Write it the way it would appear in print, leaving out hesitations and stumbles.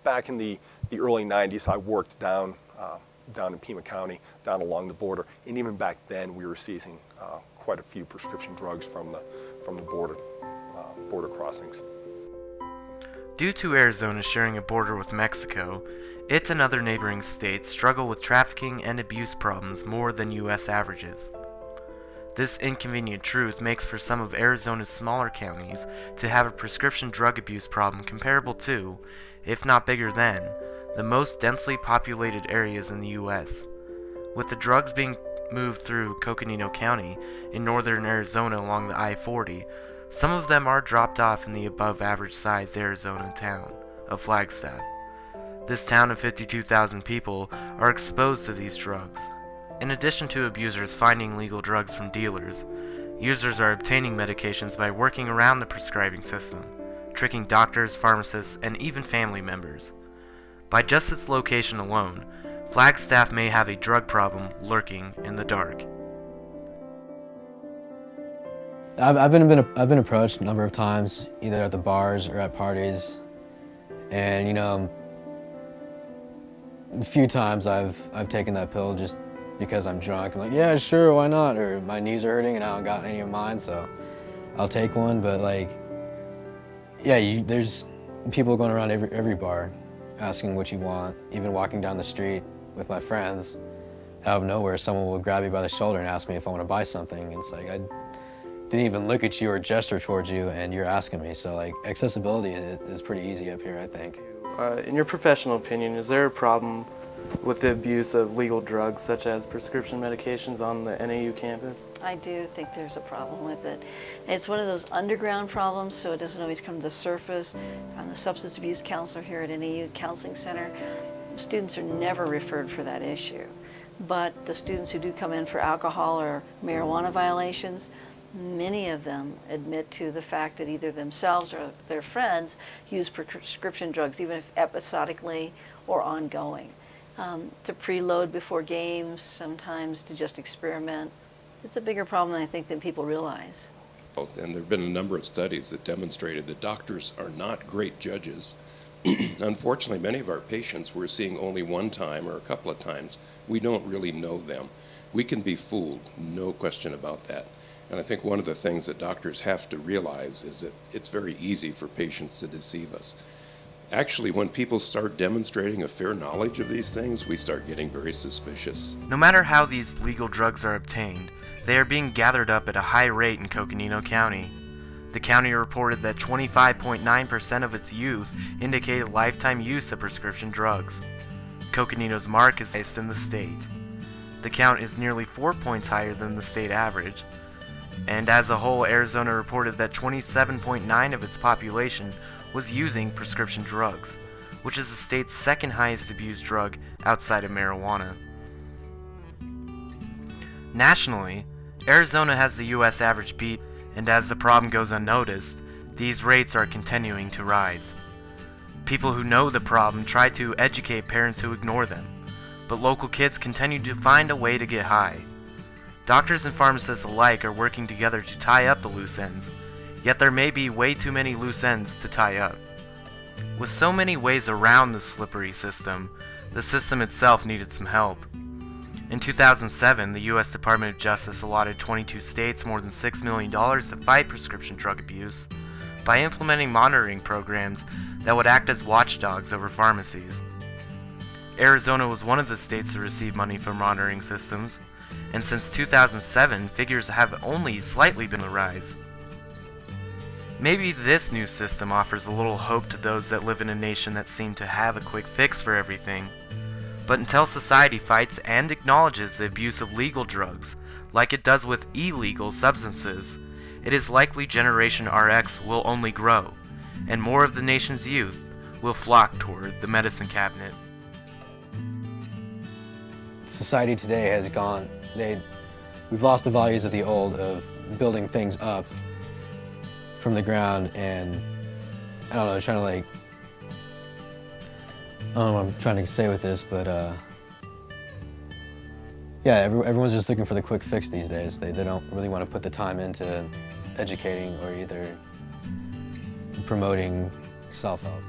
Back in the early 90s, I worked down in Pima County, down along the border, and even back then we were seizing quite a few prescription drugs from the border crossings. Due to Arizona sharing a border with Mexico, it and other neighboring states struggle with trafficking and abuse problems more than U.S. averages. This inconvenient truth makes for some of Arizona's smaller counties to have a prescription drug abuse problem comparable to, if not bigger than, the most densely populated areas in the U.S. With the drugs being moved through Coconino County in northern Arizona along the I-40, some of them are dropped off in the above-average-sized Arizona town of Flagstaff. This town of 52,000 people are exposed to these drugs. In addition to abusers finding legal drugs from dealers, users are obtaining medications by working around the prescribing system, tricking doctors, pharmacists, and even family members. By just its location alone, Flagstaff may have a drug problem lurking in the dark. I've been approached a number of times, either at the bars or at parties, and a few times I've taken that pill just because I'm drunk. I'm like, yeah, sure, why not? Or my knees are hurting and I don't got any of mine, so I'll take one. But there's people going around every bar asking what you want. Even walking down the street with my friends, out of nowhere, someone will grab me by the shoulder and ask me if I want to buy something. It's like, I didn't even look at you or gesture towards you, and you're asking me. So accessibility is pretty easy up here, I think. In your professional opinion, is there a problem with the abuse of legal drugs such as prescription medications on the NAU campus? I do think there's a problem with it. It's one of those underground problems, so it doesn't always come to the surface. I'm the substance abuse counselor here at NAU Counseling Center. Students are never referred for that issue, but the students who do come in for alcohol or marijuana violations, many of them admit to the fact that either themselves or their friends use prescription drugs, even if episodically or ongoing. To preload before games, sometimes to just experiment. It's a bigger problem, I think, than people realize. And there have been a number of studies that demonstrated that doctors are not great judges. Unfortunately, many of our patients we're seeing only one time or a couple of times. We don't really know them. We can be fooled, no question about that. And I think one of the things that doctors have to realize is that it's very easy for patients to deceive us. Actually, when people start demonstrating a fair knowledge of these things, we start getting very suspicious. No matter how these legal drugs are obtained, they are being gathered up at a high rate in Coconino County. The county reported that 25.9% of its youth indicated lifetime use of prescription drugs. Coconino's mark is highest in the state. The count is nearly 4 points higher than the state average. And as a whole, Arizona reported that 27.9% of its population was using prescription drugs, which is the state's second highest abused drug outside of marijuana. Nationally, Arizona has the U.S. average beat, and as the problem goes unnoticed, these rates are continuing to rise. People who know the problem try to educate parents who ignore them, but local kids continue to find a way to get high. Doctors and pharmacists alike are working together to tie up the loose ends, yet there may be way too many loose ends to tie up. With so many ways around the slippery system, the system itself needed some help. In 2007, the U.S. Department of Justice allotted 22 states more than $6 million to fight prescription drug abuse by implementing monitoring programs that would act as watchdogs over pharmacies. Arizona was one of the states to receive money from monitoring systems, and since 2007, figures have only slightly been on the rise. Maybe this new system offers a little hope to those that live in a nation that seem to have a quick fix for everything. But until society fights and acknowledges the abuse of legal drugs, like it does with illegal substances, it is likely Generation RX will only grow, and more of the nation's youth will flock toward the medicine cabinet. Society today has gone, we've lost the values of the old, of building things up from the ground, and I don't know, I don't know what I'm trying to say with this, but yeah, everyone's just looking for the quick fix these days. They don't really want to put the time into educating or either promoting self-help.